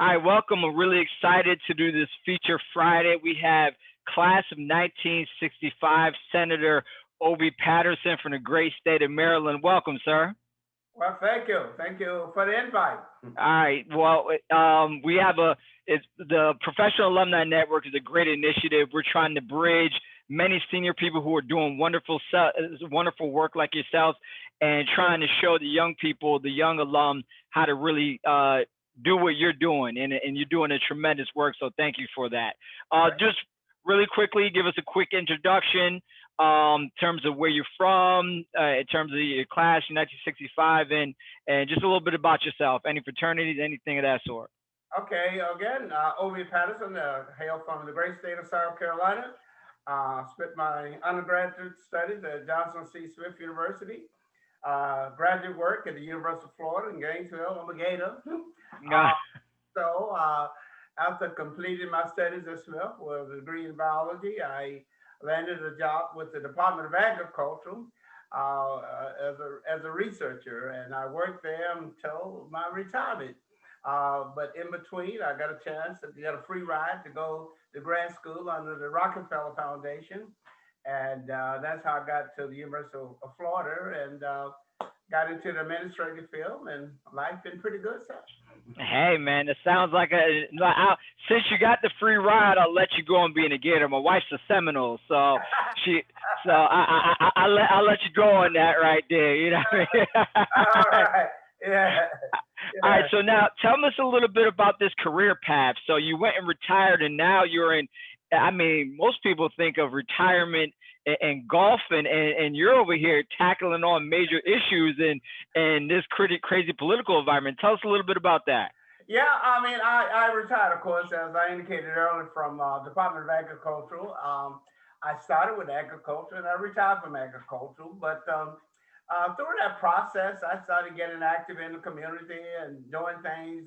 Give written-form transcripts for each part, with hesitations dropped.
All right, welcome. I'm really excited to do this feature Friday. We have Class of 1965 Senator Obie Patterson from the great state of Maryland. Welcome, sir. Well, thank you. Thank you for the invite. All right. Well, we have it's the Professional Alumni Network is a great initiative. We're trying to bridge many senior people who are doing wonderful work like yourselves, and trying to show the young people, the young alum, how to really do what you're doing, and you're doing a tremendous work. So thank you for that. Right. Just really quickly, give us a quick introduction in terms of where you're from, in terms of your class, 1965, and just a little bit about yourself, any fraternities, anything of that sort. Okay, again, Obie Patterson, hail from the great state of South Carolina. Spent my undergraduate studies at Johnson C. Smith University. Graduate work at the University of Florida in Gainesville. I'm a Gator. Uh, So, after completing my studies at Smith with a degree in biology, I landed a job with the Department of Agriculture as a researcher, and I worked there until my retirement. But in between, I got a chance to get a free ride to go to grad school under the Rockefeller Foundation, and that's how I got to the University of Florida and got into the administrative field, and life been pretty good since. Hey man, it sounds like since you got the free ride, I'll let you go and be in a Gator. My wife's a Seminole, so she, I'll let you go on that right there. You know what All I mean? right. Yeah. All right, Yeah. so now tell us a little bit about this career path. So you went and retired, and now you're in. I mean, most people think of retirement and golf, and you're over here tackling on major issues in this crazy political environment. Tell us a little bit about that. Yeah, I mean, I retired, of course, as I indicated earlier, from Department of Agriculture. I started with agriculture and I retired from agriculture. But through that process, I started getting active in the community and doing things,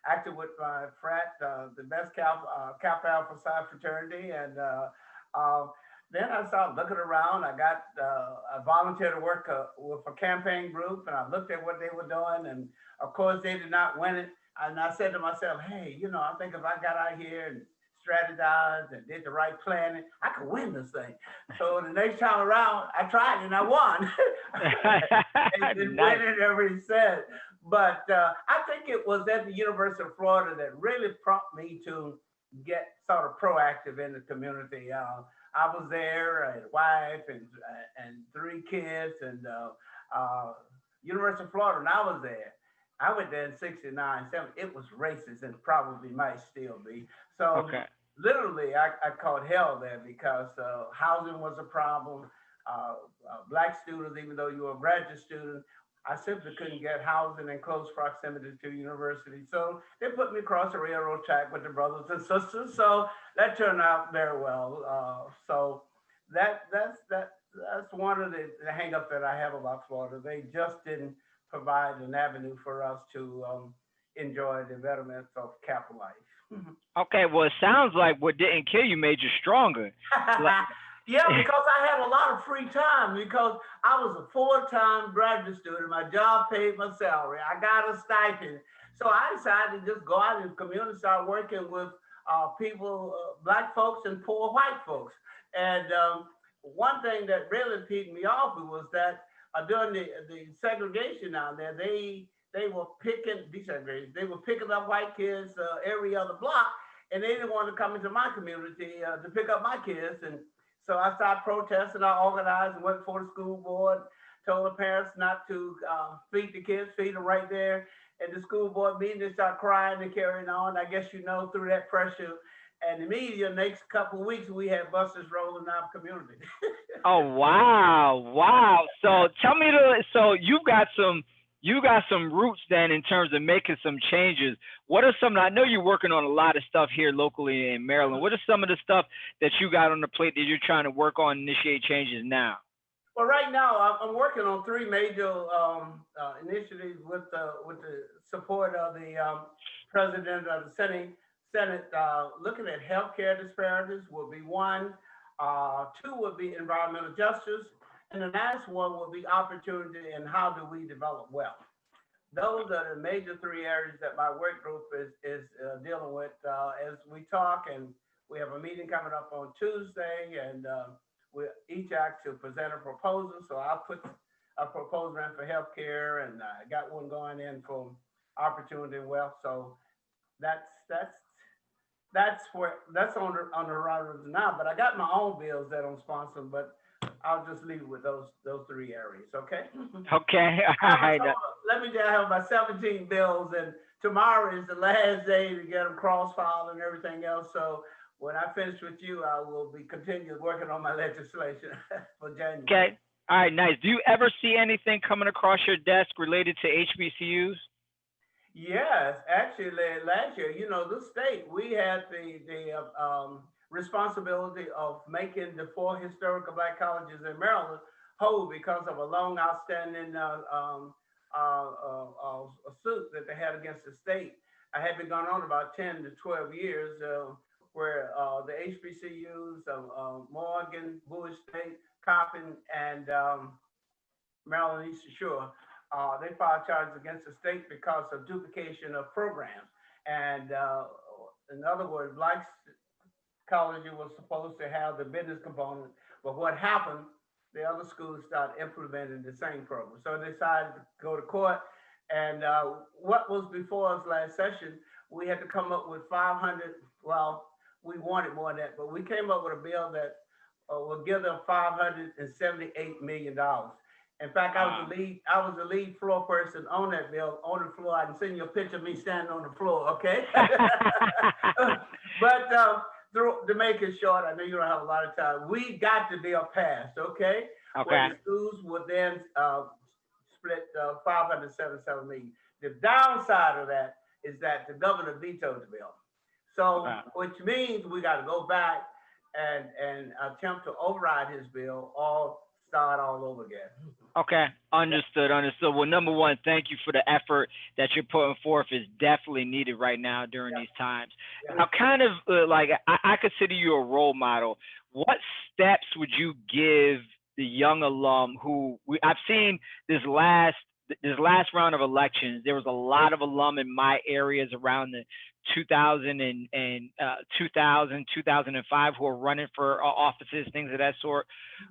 active with my frat, the best Kappa Alpha Psi fraternity. And uh, then I started looking around. I volunteered to work with a campaign group, and I looked at what they were doing. And of course, they did not win it. And I said to myself, hey, I think if I got out here and strategized and did the right planning, I could win this thing. So the next time around, I tried and I won. And been Nice. winning ever since. But I think it was at the University of Florida that really prompted me to get sort of proactive in the community. I was there, I had a wife and three kids, and University of Florida, and I was there. I went there in '69, '70. It was racist and probably might still be. So Okay. literally, I caught hell there because housing was a problem. Black students, even though you were a graduate student, I simply couldn't get housing in close proximity to university. So they put me across the railroad track with the brothers and sisters. So that turned out very well. So that's one of the hang-ups that I have about Florida. They just didn't provide an avenue for us to enjoy the betterment of capital life. Okay. Well, it sounds like what didn't kill you made you stronger. Like, Yeah, because I had a lot of free time because I was a full-time graduate student. My job paid my salary. I got a stipend. So I decided to just go out in the community, start working with people, black folks and poor white folks. And one thing that really peaked me off was that during the segregation down there, they were picking desegregation. They were picking up white kids every other block, and they didn't want to come into my community to pick up my kids. And so I started protesting. I organized and went before the school board, told the parents not to feed the kids, feed them right there at the school board meeting. They started crying and carrying on. I guess through that pressure and the media, next couple of weeks, we had buses rolling out the community. oh wow, wow. So tell me so you got some roots then in terms of making some changes. What are some? I know you're working on a lot of stuff here locally in Maryland. What are some of the stuff that you got on the plate that you're trying to work on, initiate changes now? Well, right now I'm working on three major initiatives with the support of the president of the Senate. Looking at healthcare disparities will be one. Two would be environmental justice, and the last one will be opportunity and how do we develop wealth. those are the major three areas that my work group is dealing with as we talk. And we have a meeting coming up on Tuesday, and we each act to present a proposal. So I'll put a proposal in for healthcare, and I got one going in for opportunity and wealth. So that's that's that's on the horizon now. But I got my own bills that I'm sponsoring, but I'll just leave it with those three areas. Okay. Okay. All I have a right. total, let me tell you, I have about 17 bills, and tomorrow is the last day to get them cross-filed and everything else. So when I finish with you, I will be continuing working on my legislation for January. Okay. All right. Nice. Do you ever see anything coming across your desk related to HBCUs? Yes, actually, last year, the state, we had the responsibility of making the four historical black colleges in Maryland whole because of a long outstanding suit that they had against the state. I had been going on about 10 to 12 years, where the HBCUs of Morgan, Bowie State, Coppin, and Maryland Eastern Shore, they filed charges against the state because of duplication of programs. And in other words, Black College was supposed to have the business component, but what happened, the other schools started implementing the same program. So they decided to go to court. And what was before us last session, we had to come up with 500, well, we wanted more than that, but we came up with a bill that will give them $578 million. In fact, I was the lead floor person on that bill on the floor. I can send you a picture of me standing on the floor, okay? But to make it short, I know you don't have a lot of time. We got the bill passed, okay? Okay. Where the schools would then split 577 million. The downside of that is that the governor vetoed the bill. So, which means we got to go back and attempt to override his bill or start all over again. Okay, understood, understood. Well, number one, thank you for the effort that you're putting forth. Is definitely needed right now during these times. Now, kind of like I consider you a role model. What steps would you give the young alum who I've seen this last round of elections? There was a lot of alum in my areas around the 2005 who are running for offices, things of that sort.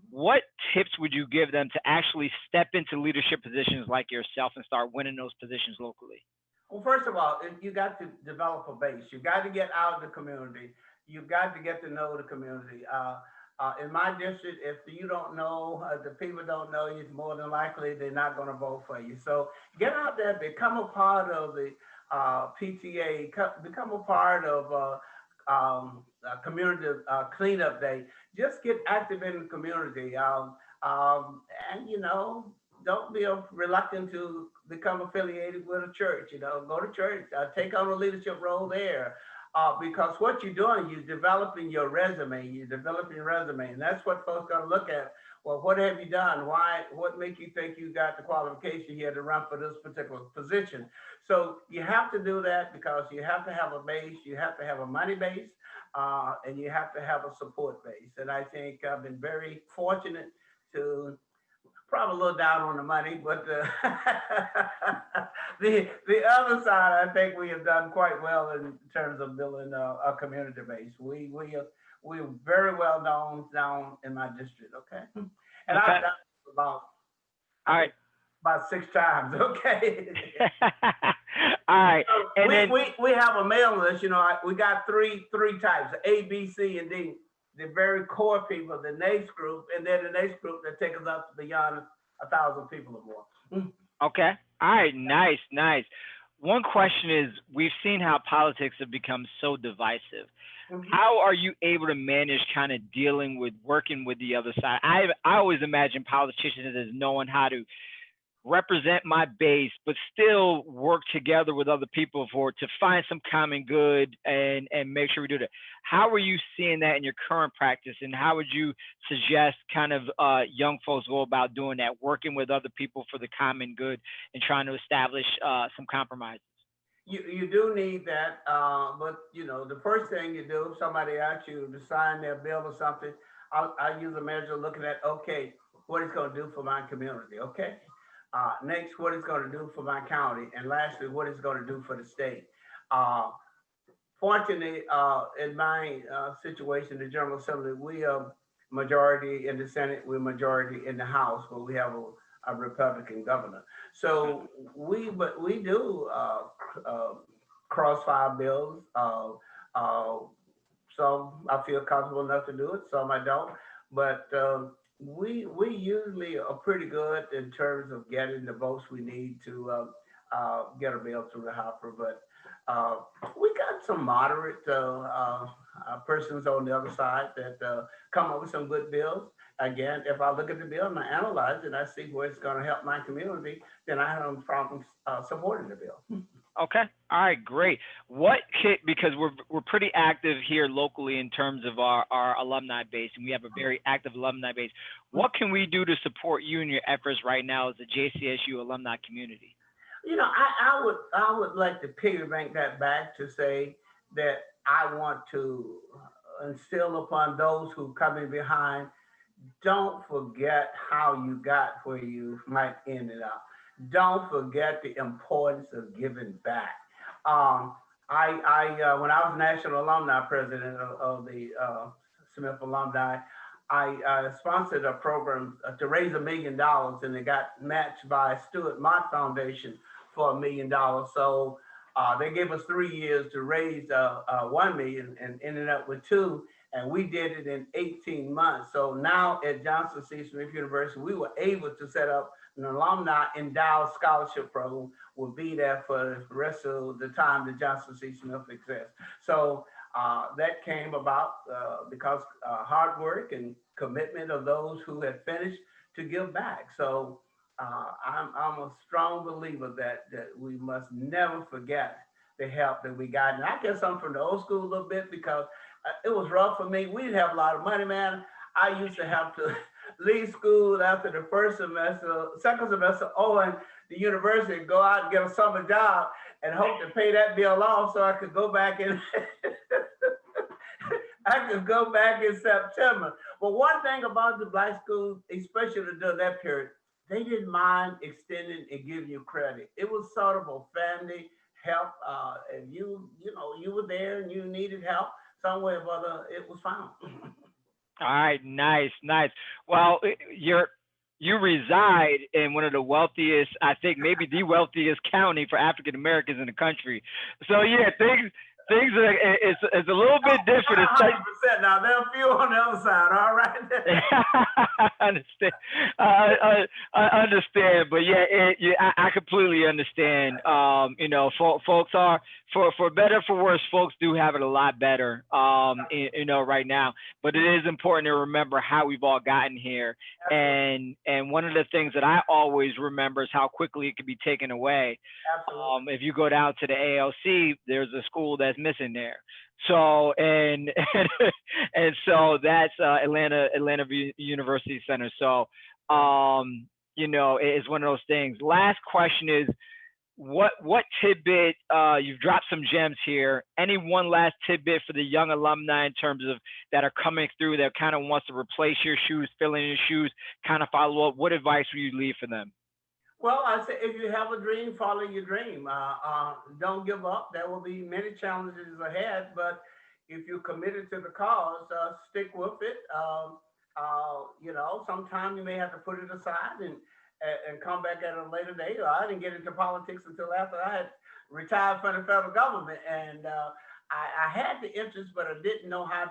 What tips would you give them to actually step into leadership positions like yourself and start winning those positions locally? Well, first of all, you got to develop a base. You got to get out in the community. You got to get to know the community. In my district, if you don't know, the people don't know you, more than likely they're not going to vote for you. So get out there, become a part of the PTA, become a part of community cleanup day. Just get active in the community, and don't be reluctant to become affiliated with a church. Go to church, take on a leadership role there. Because what you're doing, you're developing your resume. And that's what folks are going to look at. Well, what have you done? Why? What makes you think you got the qualification here to run for this particular position? So you have to do that because you have to have a base. You have to have a money base, and you have to have a support base. And I think I've been very fortunate to. Probably a little down on the money, but the other side, I think we have done quite well in terms of building a community base. We're very well known down in my district, okay? And okay. I've done about all right. About 6 times, okay? All right. So we have a mailing list, we got three types, A, B, C, and D. The very core people, the next group, and then the next group that takes us up beyond 1,000 people or more. Okay. All right. Nice. One question is, we've seen how politics have become so divisive. Mm-hmm. How are you able to manage kind of working with the other side? I always imagine politicians as knowing how to represent my base, but still work together with other people to find some common good and make sure we do that. How are you seeing that in your current practice, and how would you suggest kind of young folks go about doing that, working with other people for the common good and trying to establish some compromises? You do need that, but the first thing you do, if somebody asks you to sign their bill or something, I use a measure looking at, okay, what it's going to do for my community, okay? Next, what it's going to do for my county, and lastly, what it's going to do for the state. Uh, Fortunately, in my situation, the General Assembly, we are majority in the Senate, we're majority in the House, but we have a Republican governor. So we do uh, crossfire bills. Uh, some I feel comfortable enough to do it, some I don't. But we usually are pretty good in terms of getting the votes we need to get a bill through the Hopper. But uh, we got some moderate persons on the other side that come up with some good bills. Again, if I look at the bill and I analyze it and I see where it's going to help my community, then I have no problem supporting the bill. Okay. All right. Great. What can, because we're pretty active here locally in terms of our alumni base, and we have a very active alumni base. What can we do to support you in your efforts right now as a JCSU alumni community? I would like to piggyback that back to say that I want to instill upon those who come in behind, don't forget how you got where you might end it up. Don't forget the importance of giving back. Um, when I was national alumni president of the Smith alumni, I sponsored a program to raise $1 million, and it got matched by Stuart Mott Foundation for $1 million. So they gave us 3 years to raise 1 million, and ended up with two. And we did it in 18 months. So now at Johnson C. Smith University, we were able to set up an alumni endowed scholarship program. Will be there for the rest of the time that Johnson C. Smith exists. So that came about because hard work and commitment of those who had finished to give back. So I'm a strong believer that we must never forget the help that we got. And I guess I'm from the old school a little bit because it was rough for me. We didn't have a lot of money, man. I used to have to leave school after the first semester, second semester, owing the university, go out and get a summer job and hope to pay that bill off so I could go back in. I could go back in September. But one thing about the black schools, especially during that period, they didn't mind extending and giving you credit. It was sort of a family help. If you were there and you needed help, some way or other, it was found. All right, nice, nice. Well, you reside in one of the wealthiest, I think maybe the wealthiest county for African Americans in the country. So yeah, things are it's a little bit different. It's like 100%. Now there are a few on the other side. All right. I understand. I understand, but yeah, I completely understand. Folks are for better for worse. Folks do have it a lot better. Right now, but it is important to remember how we've all gotten here. And one of the things that I always remember is how quickly it can be taken away. Absolutely. If you go down to the ALC, there's a school that's missing there. So and so that's Atlanta University Center. So it's one of those things. Last question is what tidbit, you've dropped some gems here. Any one last tidbit for the young alumni in terms of that are coming through that kind of wants to replace your shoes, fill in your shoes, kind of follow up? What advice would you leave for them? Well, I say if you have a dream, follow your dream. Don't give up. There will be many challenges ahead, but if you're committed to the cause, stick with it. Sometimes you may have to put it aside and come back at a later date. I didn't get into politics until after I had retired from the federal government, and I had the interest, but I didn't know how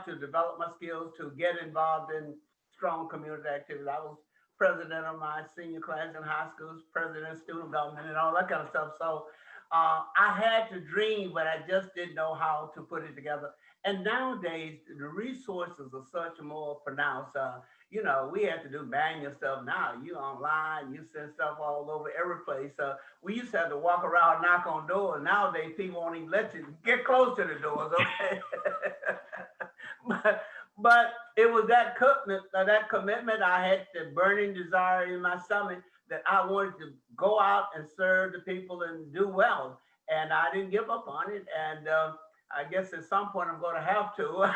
to develop my skills to get involved in strong community activity. I was president of my senior class in high schools, president of student government, and all that kind of stuff. So I had to dream, but I just didn't know how to put it together. And nowadays, the resources are such more pronounced. We have to do manual stuff now. You online, you send stuff all over every place. We used to have to walk around, knock on doors. Nowadays, people won't even let you get close to the doors. Okay, but it was that commitment. I had the burning desire in my stomach that I wanted to go out and serve the people and do well, and I didn't give up on it. And I guess at some point I'm going to have to,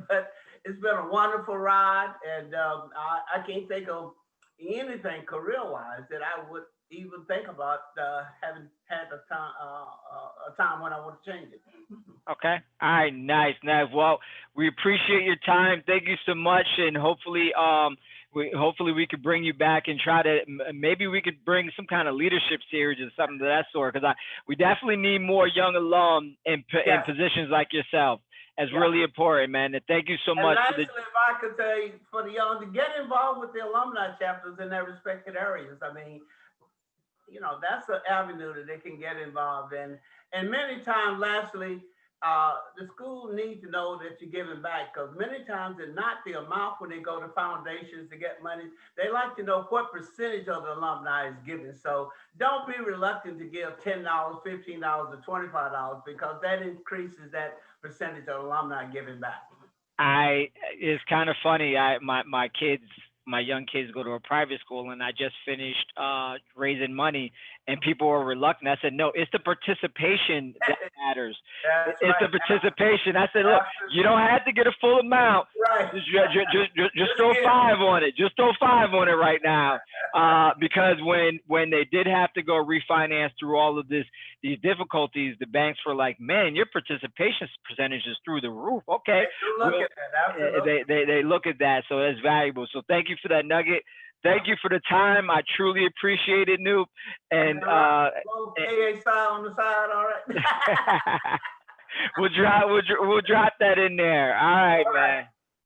but it's been a wonderful ride, and I can't think of anything career-wise that I would even think about having had a time when I want to change it. Okay. All right. Nice. Nice. Well, we appreciate your time. Thank you so much, and hopefully we could bring you back and try to maybe we could bring some kind of leadership series or something of that sort, because we definitely need more young alum in Yes, positions like yourself. It's yeah. really important, man. And thank you so And much for lastly, the. if I could say for the young to get involved with the alumni chapters in their respected areas. I mean, that's an avenue that they can get involved in. And many times, lastly, the school needs to know that you're giving back, because many times it's not the amount when they go to foundations to get money. They like to know what percentage of the alumni is giving. So don't be reluctant to give $10, $15, or $25, because that increases that percentage of alumni giving back. I It's kind of funny. My young kids go to a private school, and I just finished raising money, and people were reluctant. I said, no, it's the participation that matters. That's It's the right. participation. I said, look, you Absolutely. don't have to get a full amount. Right. Just Just throw give. five on it. Just throw five on it right now. Because when they did have to go refinance through all of these difficulties, the banks were like, man, your participation percentage is through the roof. Okay, They do look well, at that. Absolutely. they look at that, so that's valuable. So thank you for that nugget. Thank you for the time. I truly appreciate it, Noop. And All right. Little KA side on the side. All right. we'll drop that in there. All right, All right. man.